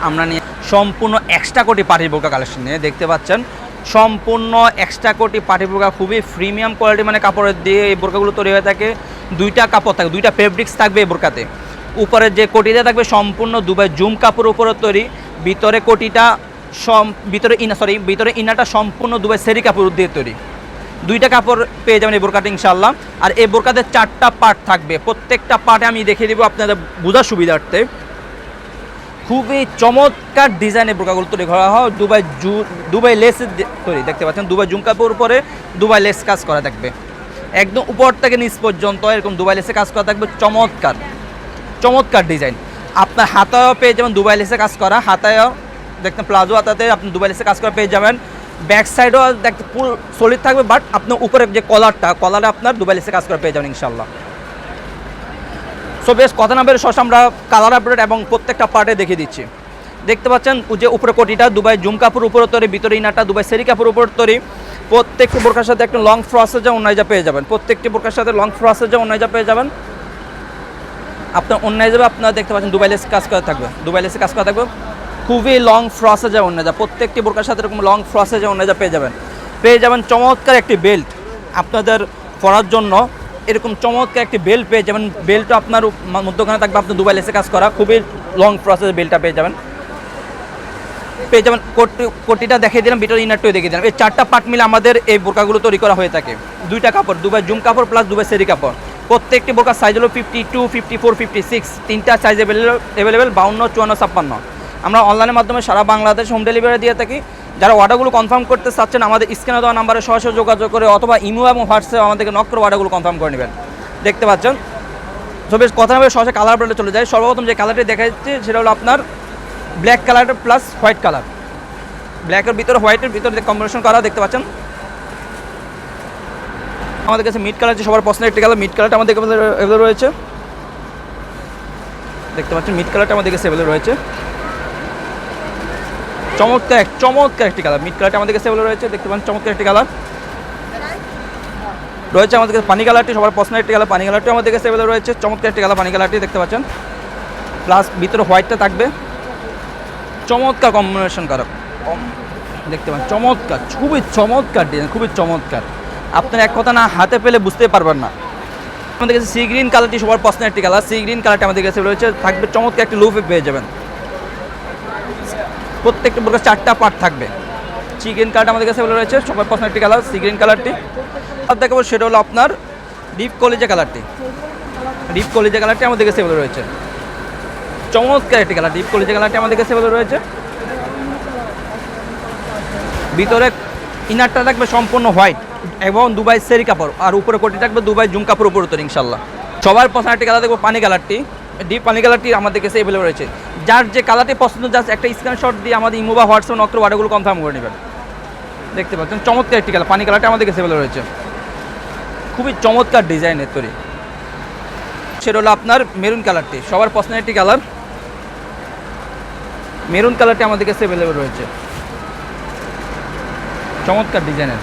আমরা নিয়ে সম্পূর্ণ এক্সট্রা কোটি পার্টি বোরকা কালেকশন নিয়ে দেখতে পাচ্ছেন সম্পূর্ণ এক্সট্রা কোটি পার্টি বোরকা খুবই প্রিমিয়াম কোয়ালিটি মানে কাপড়ের দিয়ে এই বোরকাগুলো তৈরি হয়ে থাকে। দুইটা কাপড় থাকবে, দুইটা ফেব্রিক্স থাকবে এই বোরকাতে। উপরে যে কোটিটা থাকবে সম্পূর্ণ দুবাই জুম কাপড়ের উপরে তৈরি, ভিতরে কোটিটা ভিতরে ইনাটা সম্পূর্ণ দুবাই সেরি কাপড় দিয়ে তৈরি। দুইটা কাপড় পেয়ে যাবেন এই বোরকাটা ইনশাআল্লাহ। আর এই বোরকাতে 4টা পার্ট থাকবে, প্রত্যেকটা পার্টে আমি দেখিয়ে দিব আপনাদের বোঝার সুবিধার্থে। খুবই চমৎকার ডিজাইনের বোরকাগুলো তৈরি করা হয় দুবাই লেস তৈরি, দেখতে পাচ্ছেন দুবাই জুম কাপড়ের উপরে দুবাই লেস কাজ করা থাকবে, একদম উপর থেকে নিচ পর্যন্ত এরকম দুবাই লেসে কাজ করা থাকবে। চমৎকার চমৎকার ডিজাইন। আপনার হাতায়ও পেয়ে যাবেন দুবাই লেসে কাজ করা, হাতায়ও দেখতে প্লাজো হাতাতে আপনি দুবাই লেসে কাজ করা পেয়ে যাবেন। ব্যাক সাইডও দেখতে ফুল সলিড থাকবে, বাট আপনার উপরে যে কলারে আপনার দুবাই লেসে কাজ করা পেয়ে যাবেন ইনশাআল্লাহ। সো বেশ কথা না বের সস আমরা কালার আপডেট এবং প্রত্যেকটা পার্টে দেখিয়ে দিচ্ছি। দেখতে পাচ্ছেন যে উপরে কোটিটা দুবাই জুম কাপড় উপরে তৈরি, ভিতরে ইনাটা দুবাই সেরি কাপড় উপরে তৈরি। প্রত্যেকটি বোরকার সাথে একটা লং ফ্রসের যে ওন্নাইজা পেয়ে যাবেন, প্রত্যেকটি বোরকার সাথে লং ফ্রসের যে ওন্নাইজা পেয়ে যাবেন। আপনার অন্যায় যাবে আপনারা দেখতে পাচ্ছেন দুবাই লেস কাজ করা থাকবে, দুবাই লেসে কাজ করা থাকবে। খুবই লং ফ্রসে যায় অন্যায়, প্রত্যেকটি বোরকার সাথে এরকম লং ফ্রসে যায় অন্যায় পেয়ে যাবেন। চমৎকার একটি বেল্ট আপনাদের পরার জন্য, এরকম চমৎকার একটি বেল্ট পেয়ে যাবেন। বেল্টটা আপনার মধ্যখানে থাকবে আপনার দুবাই লেসে কাজ করা, খুবই লং ফ্রসের বেল্টটা পেয়ে যাবেন। কোটিটা দেখিয়ে দিলাম, ভিতরে ইনারটাও দেখিয়ে দিলাম। এই 4টা পার্ট মিলে আমাদের এই বোরকাগুলো তৈরি করা হয়ে থাকে। দুইটা কাপড় দুবাই জুম কাপড় প্লাস দুবাই সেরি কাপড়। প্রত্যেকটি বোরকার সাইজ হলো 52, 54, 56, তিনটা সাইজ অ্যাভেলেবেল, 52, 54, 56। আমরা অনলাইনের মাধ্যমে সারা বাংলাদেশ হোম ডেলিভারি দিয়ে থাকি। যারা অর্ডারগুলো কনফার্ম করতে চাচ্ছেন আমাদের স্ক্রিনে দেওয়া নাম্বারে সরাসরি যোগাযোগ করে অথবা ইমো এবং হোয়াটসঅ্যাপে আমাদেরকে নক করে অর্ডারগুলো কনফার্ম করে নেবেন। দেখতে পাচ্ছেন তো বেশ কথা হবে সরাসরি কালার আপডেটে চলে যায়। সর্বপ্রথম যে কালারটি দেখা যাচ্ছে সেটা হলো আপনার black colour plus white colour. ব্ল্যাকের ভিতরে হোয়াইটের ভিতরে কম্বিনেশন করা দেখতে পাচ্ছেন। আমাদের কাছে মিড কালার যে সবার পছন্দের একটি কালার, মিড কালারটা আমাদের কাছে অ্যাভেলেবল রয়েছে। দেখতে পাচ্ছেন মিড কালারটা আমাদের কাছে অ্যাভেলেবল রয়েছে। চমৎকার একটি কালার, মিড কালারটা আমাদের কাছে অ্যাভেলেবল রয়েছে। দেখতে পাচ্ছেন চমৎকার একটি কালার রয়েছে আমাদের কাছে। পানি কালারটি সবার পছন্দের একটি কালার, পানি কালারটি আমাদের কাছে অ্যাভেলেবল রয়েছে। চমৎকার একটি কালার পানি কালারটি দেখতে পাচ্ছেন, প্লাস ভিতরে হোয়াইটটা থাকবে। চমৎকার কম্বিনেশন করা দেখতে পাচ্ছেন, চমৎকার খুবই চমৎকার ডিজাইন, খুবই চমৎকার। আপনার এক কথা না হাতে পেলে বুঝতে পারবেন না। আমাদের কাছে সি গ্রিন কালারটি সবার পছন্দের একটি কালার, সি গ্রিন কালারটি আমাদের কাছে রয়েছে, থাকবে চমৎকার একটি লুপ পেয়ে যাবেন। প্রত্যেকটা বোরকার 4টা পার্ট থাকবে। সি গ্রিন কালারটা আমাদের কাছে রয়েছে, সবার পছন্দের একটি কালার সি গ্রিন কালারটি। আর দেখাবো সেটা হলো আপনার ডিপ কলিজা কালারটি। ডিপ কলিজা কালারটি আমাদের কাছে রয়েছে, চমৎকার একটি কালার। ডিপ কলিজা কালারটি আমাদের কাছে রয়েছে। ভিতরে ইনারটা থাকবে সম্পূর্ণ হোয়াইট এবং দুবাই সেরি কাপড়, আর উপরে কোটি থাকবে দুবাই জুম কাপড় উপরে তৈরি ইনশাল্লাহ। সবার পছন্দ একটি কালার দেখবো পানি কালারটি, ডিপ পানি কালারটি আমাদের কাছে অ্যাভেলেবল রয়েছে। যার যে কালারটি পছন্দ জাস্ট একটা স্ক্রিনশট দিয়ে আমাদের ইমো বা হোয়াটসঅ্যাপ নক করে অর্ডারগুলো কনফার্ম করে নেবেন। দেখতে পাচ্ছেন চমৎকার একটি কালার, পানি কালারটি আমাদের কাছে অ্যাভেলেবল রয়েছে। খুবই চমৎকার ডিজাইনের তৈরি। সেটা হলো আপনার মেরুন কালারটি, সবার পছন্দের একটি কালার। মেরুন কালারটি আমাদের কাছে অ্যাভেলেবল রয়েছে, চমৎকার ডিজাইনের।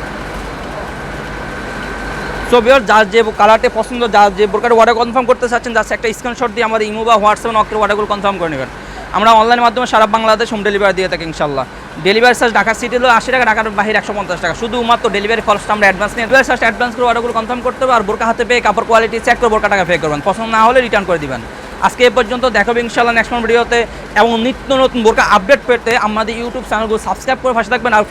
সো ভিউয়ার যার যে কালারটি পছন্দ, যার যে বোরকার অর্ডার কনফার্ম করতে চাচ্ছেন জাস্ট একটা স্ক্রিনশট দিয়ে আমাদের ইমো বা হোয়াটসঅ্যাপে নক করে অর্ডারগুলো কনফার্ম করে নেবেন। আমরা অনলাইনের মাধ্যমে সারা বাংলাদেশ হোম ডেলিভারি দিয়ে থাকি ইনশাল্লাহ। ডেলিভারি চার্জ ঢাকা সিটি হলো 80 টাকা, ঢাকার বাইরে 150 টাকা। শুধুমাত্র ডেলিভারি খরচটা আমরা অ্যাডভান্স নিয়ে ডেলিভারি চার্জ অ্যাডভান্স করে অর্ডারগুলো কনফার্ম করতে হবে। আর বোরকা হাতে পেয়ে কাপড় কোয়ালিটি চেক করে বোরকা টাকা পে করবেন, পছন্দ না হলে রিটার্ন করে দিবেন। আজকে এ পর্যন্ত, দেখাবে ইনশাল্লাহ নেক্সট ভিডিওতে। এবং নিত্য নতুন বোরকা আপডেট পেতে আমাদের ইউটিউব চ্যানেলগুলো সাবস্ক্রাইব করে পাশে থাকবেন। আর